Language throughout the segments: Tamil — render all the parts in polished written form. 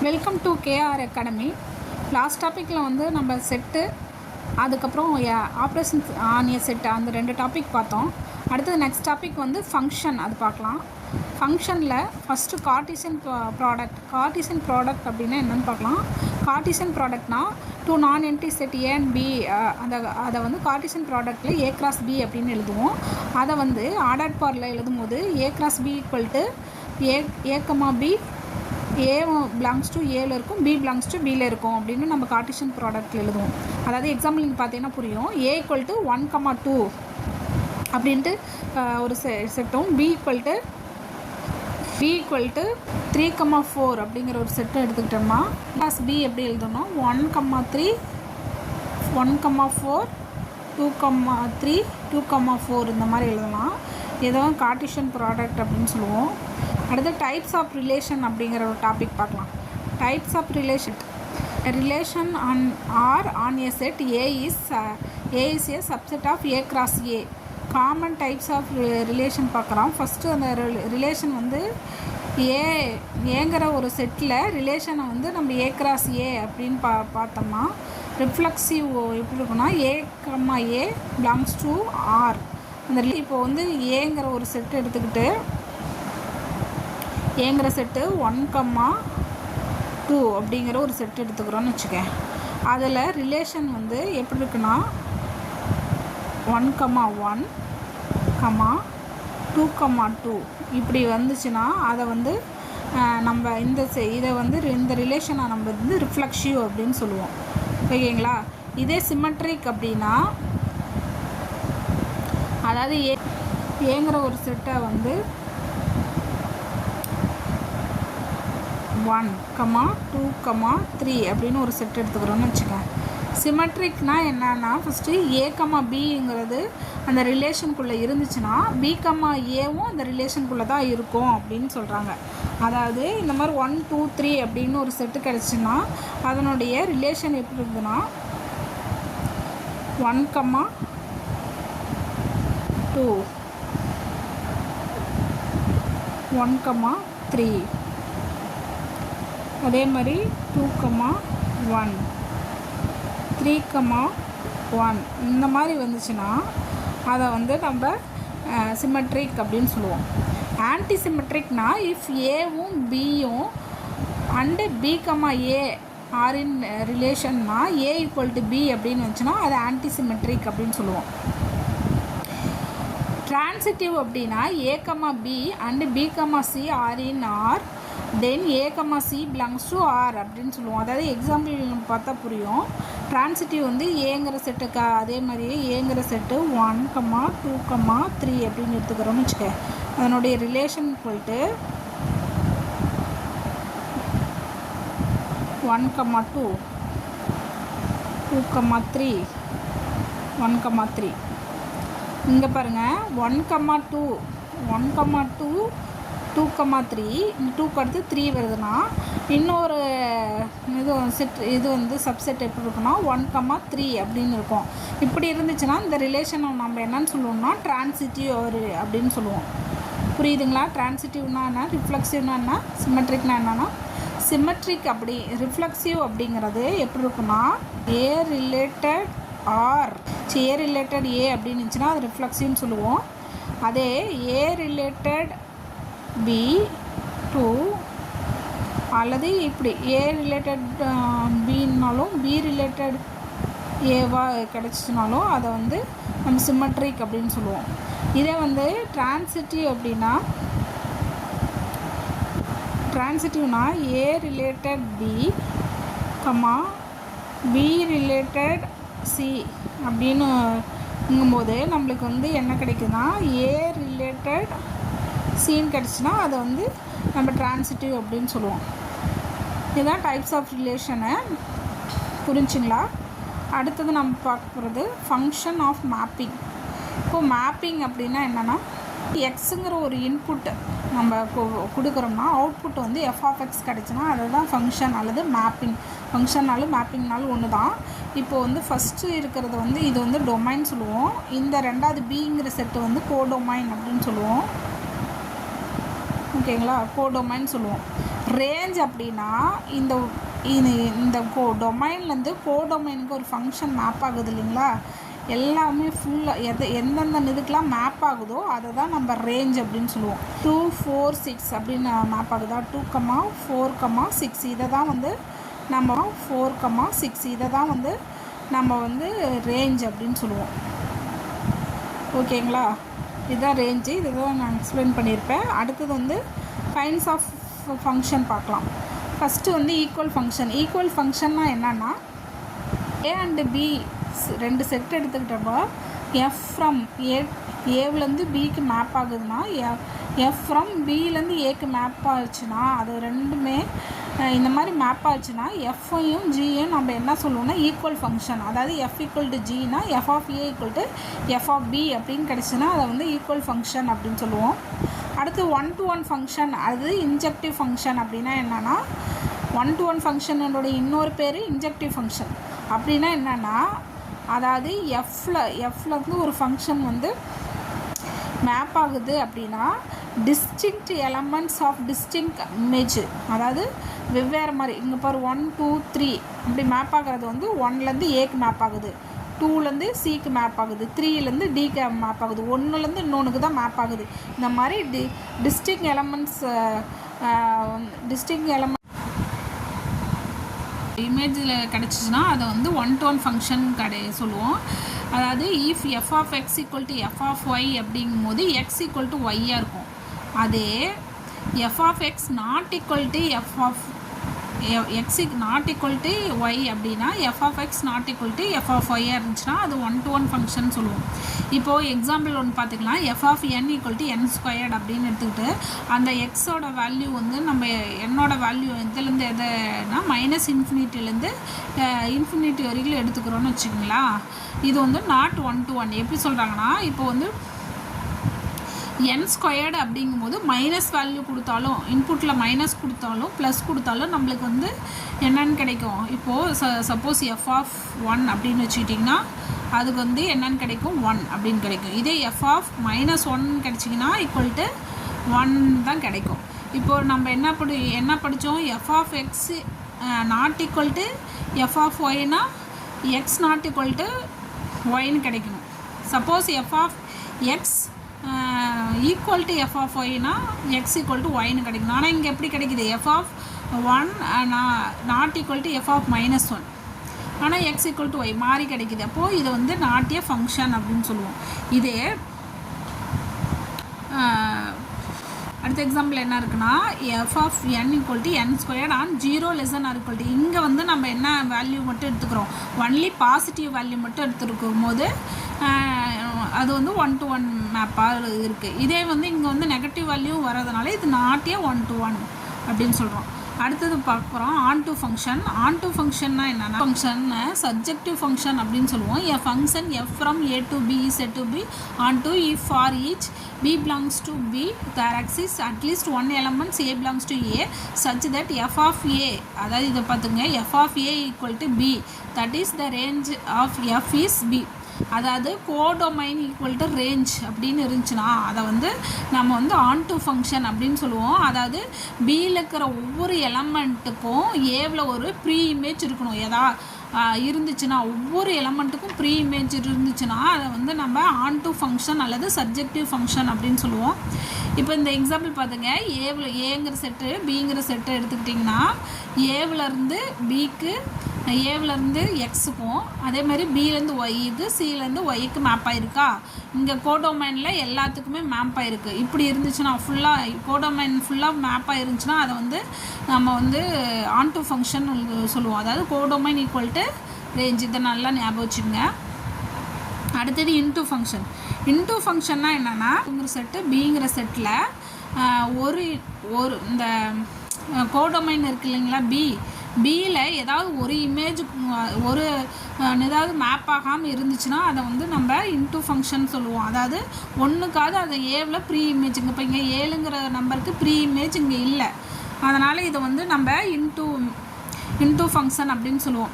Welcome to KR academy. Last டாப்பிக்கில் வந்து நம்ம செட்டு, அதுக்கப்புறம் ஆப்ரேஷன்ஸ் ஆன் ஏ செட்டு, அந்த 2 டாபிக் பார்த்தோம். அடுத்தது நெக்ஸ்ட் டாபிக் வந்து ஃபங்க்ஷன், அது பார்க்கலாம். ஃபங்க்ஷனில் ஃபஸ்ட்டு கார்ட்டீசியன் ப்ராடக்ட் அப்படின்னா என்னென்னு பார்க்கலாம். கார்ட்டீசியன் ப்ராடக்ட்னா 2 non empty set A and B, அதை வந்து கார்ட்டீசியன் ப்ராடக்ட்டில் ஏ கிராஸ் பி அப்படின்னு எழுதுவோம். அதை வந்து ஆர்டர்ட் பார்ல எழுதும் போது A cross B equal to A comma B, A belongs to ஏல இருக்கும், பி பிலாங்ஸ் டு பியில் இருக்கும் அப்படின்னு நம்ம கார்ட்டீசியன் ப்ராடக்ட் எழுதுவோம். அதாவது எக்ஸாம்பிள் நீங்கள் பார்த்தீங்கன்னா புரியும். ஏ ஈக்குவல் டு 1,2 அப்படின்ட்டு ஒரு செட்டும், பி ஈக்குவல் டு 3,4 அப்படிங்கிற ஒரு செட்டும் எடுத்துக்கிட்டோம்னா கிளாஸ் பி எப்படி எழுதணும், 1,3 1,4 2,3 2,4 இந்த மாதிரி எழுதலாம். இதுதான் கார்ட்டீசியன் ப்ராடக்ட் அப்படின்னு சொல்லுவோம். அடுத்து டைப்ஸ் ஆஃப் ரிலேஷன் அப்படிங்கிற ஒரு டாபிக் பார்க்கலாம். Types of relation on a set A is a subset of A cross A. Common types of relation பார்க்குறோம். ஃபஸ்ட்டு அந்த ரிலேஷன் வந்து ஏங்கிற ஒரு செட்டில் ரிலேஷனை வந்து நம்ம ஏ கிராஸ் ஏ அப்படின்னு பார்த்தோம்னா ரிஃப்ளெக்சிவ் எப்படி இருக்குன்னா ஏ கம்மா ஏ பிலாங்ஸ் டு ஆர். அந்த இப்போ வந்து ஏங்கிற ஒரு செட்டு எடுத்துக்கிட்டு ஏங்கிற செட்டு 1,2 அப்படிங்கிற ஒரு செட்டு எடுத்துக்கிறோன்னு வச்சுக்கேன். அதில் ரிலேஷன் வந்து எப்படி இருக்குன்னா 1,1 2,2 இப்படி வந்துச்சுன்னா அதை வந்து நம்ம இதை வந்து இந்த ரிலேஷனை நம்ம வந்து ரிஃப்ளெக்சிவ் அப்படின்னு சொல்லுவோம். ஓகேங்களா? இதே சிமெட்ரிக் அப்படின்னா, அதாவது ஏங்கிற ஒரு செட்டை வந்து 1, 2, 3 அப்படின்னு ஒரு செட் எடுத்துக்கிறோன்னு வச்சுக்கேன். சிமெட்ரிக்னா என்னன்னா, ஃபஸ்ட்டு ஏ கமா பிங்கிறது அந்த ரிலேஷனுக்குள்ளே இருந்துச்சுன்னா பி கமா ஏவும் அந்த ரிலேஷனுக்குள்ளே தான் இருக்கும் அப்படின்னு சொல்கிறாங்க. அதாவது இந்த மாதிரி 1, 2, 3 அப்படின்னு ஒரு செட்டு கிடச்சுன்னா அதனுடைய ரிலேஷன் எப்படி இருக்குதுன்னா 1,2 1,3, அதே மாதிரி 2,1 3,1 இந்த மாதிரி வந்துச்சுன்னா அதை வந்து நம்ம சிமெட்ரிக் அப்படின்னு சொல்லுவோம். ஆன்டி சிமெட்ரிக்னா இஃப் ஏவும் பியும் and B comma A R in ரிலேஷன்னா ஏ ஈக்குவல் டு பி அப்படின்னு வந்துச்சுன்னா அது ஆன்டி சிமெட்ரிக் அப்படின்னு சொல்லுவோம். ட்ரான்சிட்டிவ் அப்படின்னா A comma B and B comma C R in R, then A comma C belongs to R அப்படின்னு சொல்லுவோம். அதாவது எக்ஸாம்பிள் பார்த்தா புரியும். ட்ரான்சிட்டிவ் வந்து ஏங்கிற செட்டுக்கு அதே மாதிரியே ஏங்கிற செட்டு 1,2, 3 அப்படின்னு எடுத்துக்கிறோம்னு வச்சுக்க. அதனுடைய ரிலேஷன் போயிட்டு 1,2 2,3 1,3. இங்கே பாருங்கள் 1,2 2,3 இந்த 2க்கு அடுத்து 3 வருதுன்னா இன்னொரு இது வந்து சப்செட் எப்படி இருக்குன்னா 1,3 அப்படின்னு இருக்கும். இப்படி இருந்துச்சுன்னா இந்த ரிலேஷனை நம்ம என்னன்னு சொல்லுவோம்னா ட்ரான்சிட்டிவ் அப்படின்னு சொல்லுவோம். புரியுதுங்களா? ட்ரான்சிட்டிவ்னா என்ன, ரிஃப்ளெக்சிவ்னா என்ன, சிமெட்ரிக்னா என்னன்னா, சிமெட்ரிக் அப்படி ரிஃப்ளெக்சிவ் அப்படிங்கிறது எப்படி இருக்குன்னா ஏ ரிலேட்டட் ஏ அப்படின்னு இருந்துச்சுன்னா அது ரிஃப்ளெக்சிவ்னு சொல்லுவோம். அதே ஏ ரிலேட்டட் பி டூ அல்லது இப்படி ஏ ரிலேட்டட் பின்னாலும் பி ரிலேட்டட் ஏவா கிடச்சிச்சினாலும் அதை வந்து நம்ம சிமெட்ரிக் அப்படின்னு சொல்லுவோம். இதே வந்து ட்ரான்சிட்டிவ்னா A related B B related C அப்படின்னுங்கும்போது நம்மளுக்கு வந்து என்ன கிடைக்குதுன்னா ஏ ரிலேட்டட் சீன் கிடச்சுன்னா அதை வந்து நம்ம ட்ரான்சிட்டிவ் அப்படின்னு சொல்லுவோம். இதுதான் டைப்ஸ் ஆஃப் ரிலேஷனை. புரிஞ்சுங்களா? அடுத்தது நம்ம பார்க்க போகிறது ஃபங்க்ஷன் ஆஃப் மேப்பிங். இப்போது மேப்பிங் அப்படின்னா என்னென்னா, எக்ஸுங்கிற ஒரு இன்புட் நம்ம கொடுக்குறோம்னா அவுட்புட் வந்து எஃப்ஆஃப்எக்ஸ் கிடச்சுன்னா அதை தான் ஃபங்க்ஷன் அல்லது மேப்பிங். ஃபங்க்ஷன்னாலும் மேப்பிங்னாலும் ஒன்று தான். இப்போது வந்து ஃபஸ்ட்டு இருக்கிறது வந்து இது வந்து டொமைன் சொல்லுவோம். இந்த ரெண்டாவது பிங்கிற செட்டு வந்து கோடொமைன் அப்படின்னு சொல்லுவோம். ஓகேங்களா? கோடொமைன் சொல்லுவோம். ரேஞ்ச் அப்படின்னா இந்த டொமைன்லேருந்து கோடொமைனுக்கு ஒரு ஃபங்க்ஷன் மேப் ஆகுது இல்லைங்களா, எல்லாமே ஃபுல்லாக எந்தெந்த இதுக்கெலாம் மேப் ஆகுதோ அதை தான் நம்ம ரேஞ்ச் அப்படின்னு சொல்லுவோம். 2 4 6 அப்படின்னு மேப் ஆகுதா, 2, 4, 6 இதை தான் வந்து நம்ம 4, 6 இதை தான் வந்து நம்ம வந்து ரேஞ்ச் அப்படின்னு சொல்லுவோம். ஓகேங்களா, இதுதான் ரேஞ்சு. இதை தான் நான் எக்ஸ்பிளைன் பண்ணியிருப்பேன். அடுத்தது வந்து கைண்ட்ஸ் ஆஃப் ஃபங்க்ஷன் பார்க்கலாம். ஃபஸ்ட்டு வந்து ஈக்குவல் ஃபங்க்ஷன். ஈக்குவல் ஃபங்க்ஷன்னா என்னென்னா, ஏ அண்டு பி ரெண்டு செட் எடுத்துக்கிட்டப்போ எஃப் ஃப்ரம் ஏவிலேருந்து பிக்கு மேப் ஆகுதுன்னா, எஃப் ஃப்ரம் பியிலேருந்து ஏக்கு மேப் ஆச்சுன்னா, அது ரெண்டுமே இந்த மாதிரி மேப் ஆச்சுன்னா எஃப்ஐயும் ஜியும் நம்ம என்ன சொல்லுவோம்னா ஈக்குவல் ஃபங்க்ஷன். அதாவது எஃப் ஈக்குவல் டு ஜினா F of A equal to F of B அப்படின்னு கிடச்சுன்னா அதை வந்து ஈக்குவல் ஃபங்க்ஷன் அப்படின்னு சொல்லுவோம். அடுத்து 1-to-1 ஃபங்க்ஷன், அது இன்ஜெக்டிவ் ஃபங்க்ஷன். அப்படின்னா என்னென்னா 1-to-1 ஃபங்க்ஷனோட இன்னொரு பேர் இன்ஜெக்டிவ் ஃபங்க்ஷன். அப்படின்னா என்னென்னா, அதாவது எஃப்லேருந்து ஒரு ஃபங்க்ஷன் வந்து மேப் ஆகுது அப்படின்னா distinct elements of distinct image, அதாவது வெவ்வேறு மாதிரி. இங்கே பாரு 1 2 3 அப்படி மேப் ஆகிறது வந்து 1லேருந்து ஏக்கு மேப் ஆகுது, 2லேருந்து சிக்கு மேப் ஆகுது, 3லேருந்து டிக்கு மேப் ஆகுது, 1லேருந்து இன்னொன்றுக்கு தான் மேப் ஆகுது. இந்த மாதிரி டிஸ்டிங்க்ட் எலமெண்ட்ஸ் இமேஜில் கிடச்சிச்சின்னா அதை வந்து 1-to-1 ஃபங்க்ஷன் சொல்லுவோம். அதாவது if f of X equal to F of y அப்படிங்கும்போது எக்ஸ் ஈக்குவல் டு ஒய்யாக இருக்கும். அதே f of x not equal to F of x not equal to y அப்படின்னா f of x not equal to F of ஒய்யாக இருந்துச்சுன்னா அது 1-to-1 ஃபங்க்ஷன் சொல்லுவோம். இப்போது எக்ஸாம்பிள் ஒன்று பார்த்துக்கலாம். F of N equal to N squared அப்படின்னு எடுத்துக்கிட்டு அந்த எக்ஸோட வேல்யூ வந்து நம்ம என்னோட வேல்யூ இதுலேருந்து எதுனா -∞ இன்ஃபினிட்டி வரைக்கும் எடுத்துக்கிறோன்னு வச்சுக்கிங்களா. இது வந்து நாட் 1-to-1. எப்படி சொல்கிறாங்கன்னா, இப்போ வந்து என் ஸ்கொயர்டு அப்படிங்கும்போது மைனஸ் வேல்யூ கொடுத்தாலும், இன்புட்டில் மைனஸ் கொடுத்தாலும் ப்ளஸ் கொடுத்தாலும் நம்மளுக்கு வந்து என்னென்னு கிடைக்கும். இப்போது சப்போஸ் எஃப் ஆஃப் 1 அப்படின்னு வச்சுக்கிட்டிங்கன்னா அதுக்கு வந்து என்னென்னு கிடைக்கும், 1 அப்படின்னு கிடைக்கும். இதே எஃப் ஆஃப் -1 கிடச்சிங்கன்னா ஈக்குவல் டு 1 தான் கிடைக்கும். இப்போது நம்ம என்ன படித்தோம், f of x not equal to F of ஒய்னா எக்ஸ் நாட் ஈக்குவல் டு ஒய்னு கிடைக்கணும். Suppose F of X equal to F of ஒய்னா எக்ஸ் ஈக்குவல் டு ஒய்னு கிடைக்கணும். ஆனால் இங்கே எப்படி கிடைக்குது, f of 1 not equal to F of -1 ஆனால் எக்ஸ் ஈக்குவல் டு ஒய் மாறி கிடைக்குது. அப்போது இது வந்து நாட் ஏ ஃபங்க்ஷன் அப்படின்னு சொல்லுவோம். இதே அடுத்த எக்ஸாம்பிள் என்ன இருக்குன்னா, F of N equal to N squared on 0 <= இங்கே வந்து நம்ம என்ன வேல்யூ மட்டும் எடுத்துக்கிறோம், ஒன்லி பாசிட்டிவ் வேல்யூ மட்டும் எடுத்துருக்கும் போது அது வந்து 1-to-1 மேப்பாக இருக்குது. இதே வந்து இங்கே வந்து நெகட்டிவ் வேல்யூ வரதுனால இது நாட் ஏ 1-to-1 அப்படின்னு சொல்கிறோம். அடுத்தது பார்க்குறோம் ஆன்-டு ஃபங்க்ஷன். ஆன்-டு ஃபங்க்ஷன்னா என்னென்னா, ஃபங்க்ஷன்னு சப்ஜெக்டிவ் ஃபங்க்ஷன் அப்படின்னு சொல்லுவோம். A function F from A to B is said to be onto if for each b belongs to b there exists at least one element a belongs to a such that f of a, அதாவது இதை பார்த்துங்க, f of a equal to b, that is the range of f is b. அதாவது கோடொமைன் ஈக்குவல் டு ரேஞ்ச் அப்படின்னு இருந்துச்சுன்னா அதை வந்து நம்ம வந்து ஆன்-டு ஃபங்க்ஷன் அப்படின்னு சொல்லுவோம். அதாவது பியில் இருக்கிற ஒவ்வொரு எலமெண்ட்டுக்கும் ஏவில் ஒரு ப்ரீ இமேஜ் இருக்கணும். இருந்துச்சுன்னா ஒவ்வொரு எலமெண்ட்டுக்கும் ப்ரீ இமேஜ் இருந்துச்சுன்னா அதை வந்து நம்ம ஆன்-டு ஃபங்க்ஷன் அல்லது சப்ஜெக்டிவ் ஃபங்க்ஷன் அப்படின்னு சொல்லுவோம். இப்போ இந்த எக்ஸாம்பிள் பார்த்துங்க, ஏங்கிற செட்டு பிங்கிற செட்டு எடுத்துக்கிட்டிங்கன்னா ஏவிலேருந்து பிக்கு, ஏவிலேருந்து எக்ஸுக்கும், அதே மாதிரி பிலேருந்து ஒய்க்கு, சிலேருந்து ஒய்க்கு மேப் ஆகிருக்கா. இங்கே கோடொமைனில் எல்லாத்துக்குமே மேப் ஆகிருக்கு. இப்படி இருந்துச்சுன்னா ஃபுல்லாக கோடொமைன் ஃபுல்லாக மேப் ஆகிருந்துச்சுன்னா அதை வந்து நம்ம வந்து ஆன்-டு ஃபங்க்ஷன் சொல்லுவோம். அதாவது கோடொமைன் ஈக்குவல் டு ரேஞ்ச். இதை நல்லா ஞாபகம் வச்சுக்கோங்க. அடுத்தது இன்டூ ஃபங்க்ஷன். இன்டூ ஃபங்க்ஷன்னா என்னென்னா, உங்கிற செட்டு பிங்கிற செட்டில் ஒரு இந்த கோடொமைன் இருக்குது இல்லைங்களா, பியில் ஏதாவது ஒரு இமேஜ் ஏதாவது மேப் ஆகாமல் இருந்துச்சுன்னா அதை வந்து நம்ம இன்டூ ஃபங்க்ஷன் சொல்லுவோம். அதாவது ஒன்றுக்காவது அதை ஏவில் ப்ரீ இமேஜ், இப்போ இங்கே 7ங்கிற நம்பருக்கு ப்ரீ இமேஜ் இங்கே இல்லை, அதனால் இதை வந்து நம்ம இன்டூ ஃபங்க்ஷன் அப்படின்னு சொல்லுவோம்.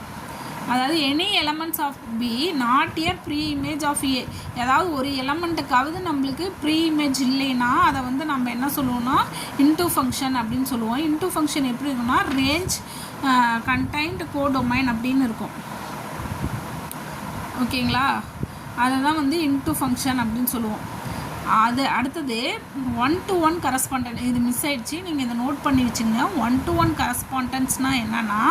அதாவது any elements of B not a preimage of A. ஏதாவது ஒரு எலமெண்ட்டுக்காவது நம்மளுக்கு ப்ரீ இமேஜ் இல்லைன்னா அதை வந்து நம்ம என்ன சொல்லுவோம்னா இன்டூ ஃபங்க்ஷன் அப்படின்னு சொல்லுவோம். இன்டூ ஃபங்க்ஷன் எப்படி இருக்குன்னா ரேஞ்ச் கண்டைன்ட் கோடொமைன் அப்படின்னு இருக்கும். ஓகேங்களா, அதை தான் வந்து இன்டூ ஃபங்க்ஷன் அப்படின்னு சொல்லுவோம். அது அடுத்தது 1-to-1 கரஸ்பாண்டன்ட். இது மிஸ் ஆயிடுச்சு, நீங்கள் இதை நோட் பண்ணி வச்சுங்க. 1-to-1 கரஸ்பாண்டன்ஸ்னால் என்னென்னா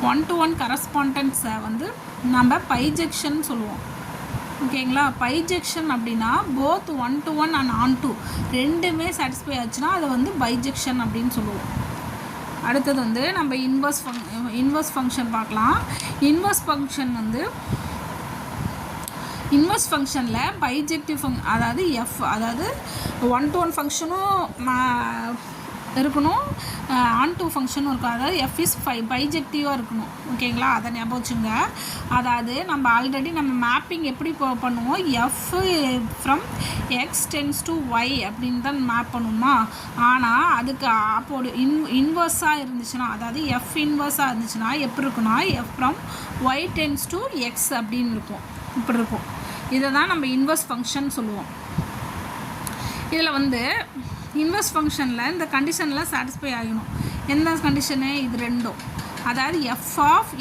1-to-1 கரஸ்பாண்டன்ஸை வந்து நம்ம பைஜெக்ஷன் சொல்லுவோம். ஓகேங்களா, பைஜெக்ஷன் அப்படின்னா போத் 1-to-1 அண்ட் on-to ரெண்டுமே சாட்டிஸ்ஃபை ஆச்சுன்னா அதை வந்து பைஜெக்ஷன் அப்படின்னு சொல்லுவோம். அடுத்தது வந்து நம்ம இன்வர்ஸ் ஃபங்க்ஷன் பார்க்கலாம். இன்வர்ஸ் ஃபங்க்ஷன் வந்து இன்வர்ஸ் ஃபங்க்ஷனில் பைஜெக்டிவ் அதாவது எஃப், அதாவது 1-to-1 ஃபங்க்ஷனும் இருக்கணும், on-to ஃபங்க்ஷனும் இருக்கும். அதாவது எஃப் இஸ் பைஜெக்டிவாக இருக்கணும். ஓகேங்களா, அதை ஞாபகம் வச்சுங்க. அதாவது நம்ம ஆல்ரெடி நம்ம மேப்பிங் எப்படி பண்ணுவோம், F from X tends to Y அப்படின்னு தான் மேப் பண்ணுவோமா. ஆனால் அதுக்கு அப்போது இன்வர்ஸாக இருந்துச்சுன்னா, அதாவது எஃப் இன்வர்ஸாக இருந்துச்சுன்னா எப்படி இருக்குன்னா F from Y tends to X அப்படின்னு இருக்கும். இப்படி இருக்கும். இதை தான் நம்ம இன்வர்ஸ் ஃபங்க்ஷன் சொல்லுவோம். இதில் வந்து இன்வர்ஸ் ஃபங்க்ஷனில் இந்த கண்டிஷனில் சாட்டிஸ்ஃபை ஆகணும். எந்த கண்டிஷனு, இது ரெண்டும். அதாவது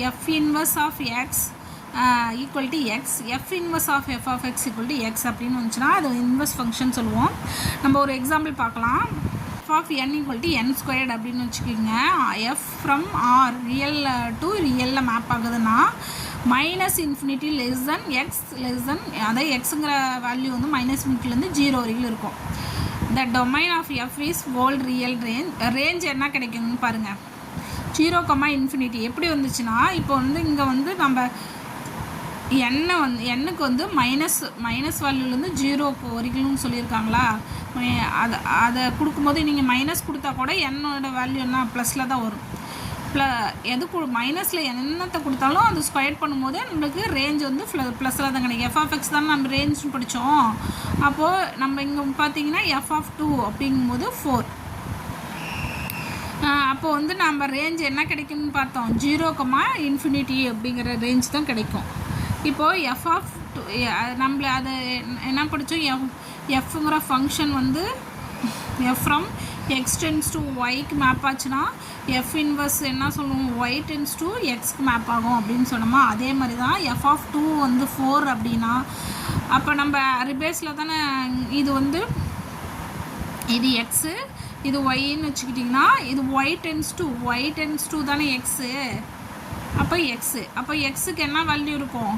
F inverse of X equal to X, F inverse of F of X equal to X அப்படின்னு வந்துச்சுன்னா அது இன்வர்ஸ் ஃபங்க்ஷன் சொல்லுவோம். நம்ம ஒரு எக்ஸாம்பிள் பார்க்கலாம். F of N equal to N squared அப்படின்னு வச்சுக்கோங்க. F from R real to ரியலில் மேப் ஆகுதுன்னா minus infinity less than x அதாவது எக்ஸுங்கிற வேல்யூ வந்து மைனஸ் இன்ஃபினிட்டிலேருந்து 0 வரைக்கும் இருக்கும். The domain of f is whole real range என்ன கிடைக்குதுன்னு பாருங்கள். 0, எப்படி வந்துச்சுன்னா இப்போ வந்து இங்கே வந்து நம்ம எண்ணுக்கு வந்து மைனஸ் வேல்யூலேருந்து 0 வரைக்கும்னு சொல்லியிருக்காங்களா. அதை கொடுக்கும்போது நீங்கள் மைனஸ் கொடுத்தா கூட என்னோட வேல்யூ என்ன ப்ளஸில் தான் வரும். மைனஸில் என்னத்தை கொடுத்தாலும் அது ஸ்கொயர் பண்ணும்போது நம்மளுக்கு ரேஞ்ச் வந்து ப்ளஸில் தான் கிடைக்கும். எஃப் ஆஃப் எக்ஸ் தான் நம்ம ரேஞ்ச் படித்தோம். அப்போது நம்ம இங்கே பார்த்தீங்கன்னா எஃப் ஆஃப் 2 அப்படிங்கும்போது 4. அப்போது வந்து நம்ம ரேஞ்ச் என்ன கிடைக்கும்னு பார்த்தோம், 0, அப்படிங்கிற ரேஞ்ச் தான் கிடைக்கும். இப்போது எஃப் ஆஃப் 2 நம்மள அதை என்ன படித்தோம், எஃப்ங்கிற ஃபங்க்ஷன் வந்து f from X tends to ஒய்க்கு மேப் ஆச்சுன்னா எஃப் இன்வர்ஸ் என்ன சொல்லுவோம், ஒய் டென்ஸ் டு எக்ஸ்க்கு மேப் ஆகும் அப்படின்னு சொன்னோமா. அதே மாதிரி தான் எஃப் ஆஃப் 2 வந்து 4 அப்படின்னா அப்போ நம்ம ரிபேஸில் தானே இது வந்து இது எக்ஸு இது ஒய்ன்னு வச்சுக்கிட்டிங்கன்னா இது ஒய் டென்ஸ் டு தானே எக்ஸு. அப்போ எக்ஸுக்கு என்ன வேல்யூ இருக்கும்,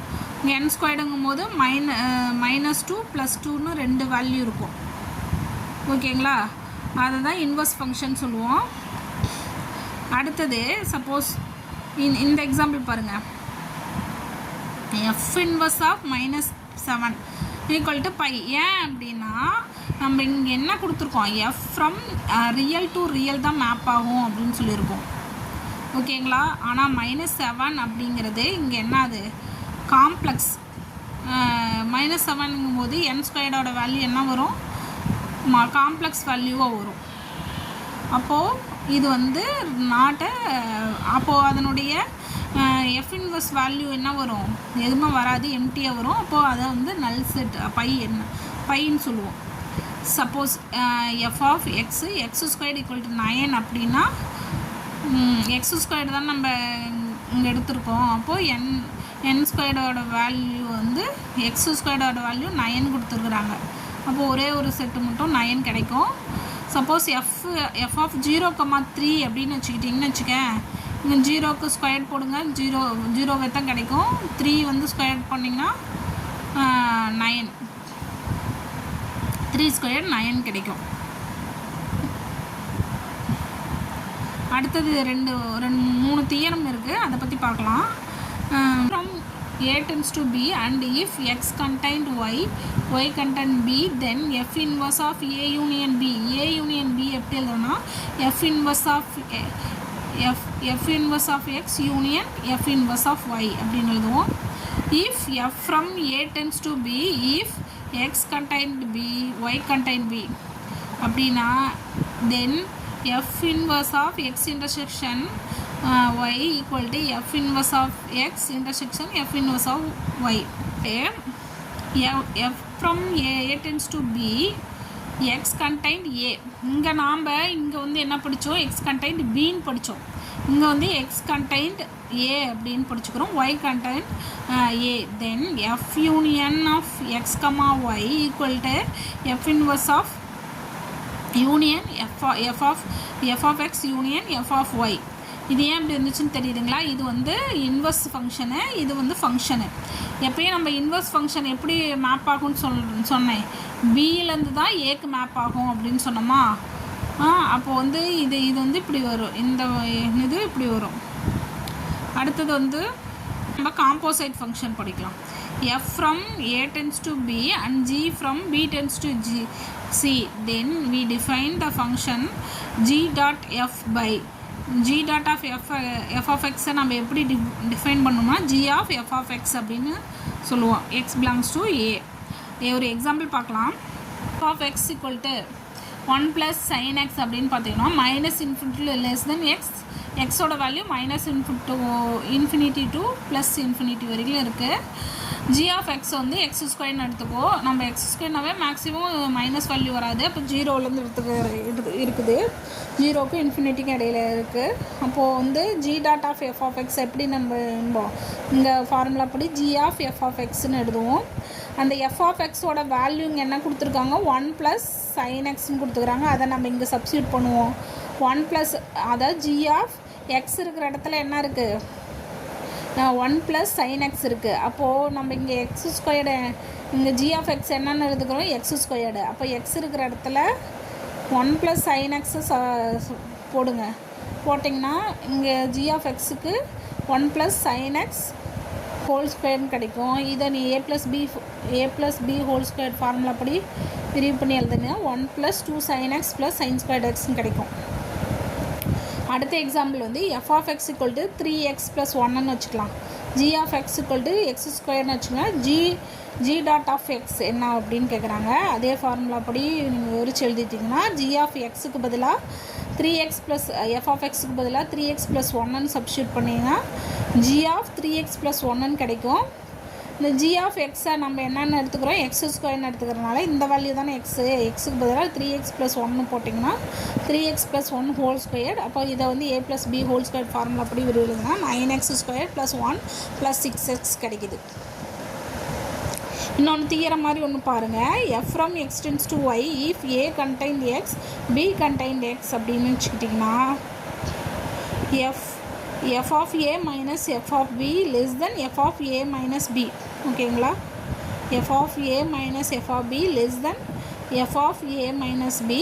என் ஸ்கொயர்டுங்கும் போது -2 +2ன்னு 2 வேல்யூ இருக்கும். ஓகேங்களா, அதை தான் இன்வர்ஸ் ஃபங்க்ஷன் சொல்லுவோம். அடுத்தது சப்போஸ் இந்த எக்ஸாம்பிள் பாருங்கள். F inverse of -7 equal to phi. ஏன் அப்படின்னா நம்ம இங்கே என்ன கொடுத்துருக்கோம், F from real to real தான் மேப் ஆகும் அப்படின்னு சொல்லியிருக்கோம். ஓகேங்களா, ஆனால் -7 அப்படிங்கிறது இங்கே என்னது காம்ப்ளெக்ஸ். -7ங்கும் போது என் ஸ்கொயர்டோட வேல்யூ என்ன வரும், காம்ப்ளெக்ஸ் வேல்யூவாக வரும். அப்போது இது வந்து அப்போது அதனுடைய எஃப் இன்வர்ஸ் வேல்யூ என்ன வரும், எதுவுமே வராது, எம்டியாக வரும். அப்போது அதை வந்து நல் செட் பைன்னு சொல்லுவோம். Suppose F of X squared equal to 9 அப்படின்னா எக்ஸ் ஸ்கொயர்டு தான் நம்ம இங்கே எடுத்திருக்கோம். அப்போது என் ஸ்கொயர்டோட வேல்யூ வந்து எக்ஸ் ஸ்கொயர்டோட வேல்யூ 9 கொடுத்துருக்குறாங்க. அப்போது ஒரே ஒரு செட்டு மட்டும் 9 கிடைக்கும். சப்போஸ் எஃப் ஆஃப் 0,3 அப்படின்னு வச்சுக்கிட்டிங்கன்னு வச்சுக்க, இங்கே 0க்கு ஸ்கொயர் போடுங்க, 0 தான் கிடைக்கும். 3 வந்து ஸ்கொயர் பண்ணிங்கன்னா 9, 3 ஸ்கொயர் 9 கிடைக்கும். அடுத்தது 3 தியரம் இருக்குது, அதை பற்றி பார்க்கலாம். From A tends to B and if X contained Y contained B, then F inverse of A union B. A union B எப்படி எழுதுனா F inverse of X union F inverse of Y அப்படின்னு எழுதுவோம். If F from A tends to B, if X contained B, Y contained B அப்படின்னா then f inverse of x intersection y equal to f inverse of x intersection f inverse of y. f from a tends to b, x contained a. இங்கே நாம் இங்கே வந்து என்ன படித்தோம், x contained bன்னு படித்தோம். இங்கே வந்து x contained a அப்படின்னு படிச்சுக்கிறோம், y contained a. then f union of x comma y equal to f inverse of union f of x union f of y. இது ஏன் இப்படி இருந்துச்சுன்னு தெரியுதுங்களா? இது வந்து இன்வர்ஸ் ஃபங்க்ஷனு, இது வந்து ஃபங்க்ஷனு. எப்பயும் நம்ம இன்வர்ஸ் ஃபங்க்ஷன் எப்படி மேப் ஆகும்னு சொன்னேன், பியிலேருந்து தான் ஏக்கு மேப் ஆகும் அப்படின்னு சொன்னோமா. அப்போது வந்து இது வந்து இப்படி வரும், இந்த இது இப்படி வரும். அடுத்தது வந்து நம்ம காம்போசைட் ஃபங்க்ஷன் படிக்கலாம். f from a tends to b and g from b tends to c. then we define the function g dot f by g dot of f of x நம்ம எப்படி டிஃபைன் பண்ணோம்னா g of f of x அப்படின்னு சொல்லுவோம். x belongs to a. ஒரு எக்ஸாம்பிள் பார்க்கலாம். f of x equal to 1 plus sin x அப்படின்னு பார்த்தீங்கன்னா minus infinity less than x, எக்ஸோட value minus infinity to plus infinity வரைக்கும் இருக்குது. g of x வந்து எக்ஸ் ஸ்கொயர்னு எடுத்துக்கோ. நம்ம எக்ஸ் ஸ்கொயர்னாவே மேக்ஸிமம் மைனஸ் வேல்யூ வராது, அப்போ ஜீரோலேருந்து இருக்குது, ஜீரோக்கு இன்ஃபினிட்டிக்கு இடையில இருக்குது. அப்போது வந்து g dot of F of X எப்படி நம்ம இங்கே ஃபார்முலா படி g ஆஃப் எஃப் ஆஃப் எக்ஸ்ன்னு எழுதுவோம். அந்த எஃப் ஆஃப் எக்ஸோட வேல்யூ இங்கே என்ன கொடுத்துருக்காங்க, 1 ப்ளஸ் சைன் எக்ஸ்ன்னு கொடுத்துருக்குறாங்க. அதை நம்ம இங்கே சப்ஸ்டியூட் பண்ணுவோம். 1 ப்ளஸ், அதாவது g ஆஃப் எக்ஸ் இருக்கிற இடத்துல என்ன இருக்குது, 1 ப்ளஸ் சைன் எக்ஸ் இருக்குது. அப்போது நம்ம இங்கே எக்ஸ் ஸ்கொயர்டு, இங்கே g ஆஃப் எக்ஸ் என்னென்னு எடுத்துக்கிறோம், எக்ஸ் ஸ்கொயர்டு. அப்போ எக்ஸ் இருக்கிற இடத்துல 1 ப்ளஸ் சைன் எக்ஸு போடுங்க. போட்டிங்கன்னா இங்கே g ஆஃப் எக்ஸுக்கு 1 ப்ளஸ் சைன் எக்ஸ் ஹோல் ஸ்கொயர்னு கிடைக்கும். இதை நீ A plus B whole square formula படி விரிவு பண்ணி எழுதுங்க. 1 plus 2 sine x plus sine squared எக்ஸ்ன்னு கிடைக்கும். அடுத்த எக்ஸாம்பிள் வந்து f of X equal to 3x plus 1ன்னு வச்சுக்கலாம். g of X equal to x ஸ்கொயர்னு வச்சுக்கலாம். g டாட் ஆஃப் எக்ஸ் என்ன அப்படின்னு கேட்குறாங்க. அதே ஃபார்முலா படி நீங்கள் விவரிச்சு எழுதிட்டிங்கன்னா g ஆஃப் எக்ஸுக்கு பதிலாக 3x ப்ளஸ் எஃப் ஆஃப் எக்ஸுக்கு பதிலாக 3x ப்ளஸ் 1ன்னு சப்ஸ்டியூட் பண்ணிங்கன்னா g ஆஃப் 3x ப்ளஸ் 1ன்னு கிடைக்கும். இந்த g ஆஃப் எக்ஸை நம்ம என்னென்னு எடுத்துக்கிறோம், எக்ஸ் ஸ்கொயர்னு எடுத்துக்கிறதுனால இந்த வேல்யூ தானே எக்ஸுக்கு பதிலாக 3x ப்ளஸ் 1ன்னு போட்டிங்கன்னா 3x ப்ளஸ் 1 ஹோல் ஸ்கொயர். அப்போ இதை வந்து a plus B whole square formula படி விரிவுனா 9x square plus 1 plus 6x கிடைக்குது. இன்னொன்று தீர மாதிரி ஒன்று பாருங்கள். F from X tends to y if A contain x B contain x அப்படின்னு வச்சுக்கிட்டிங்கன்னா f of A minus f of B less than f of A minus B. ஓகேங்களா? F of A minus f of B less than f of A minus B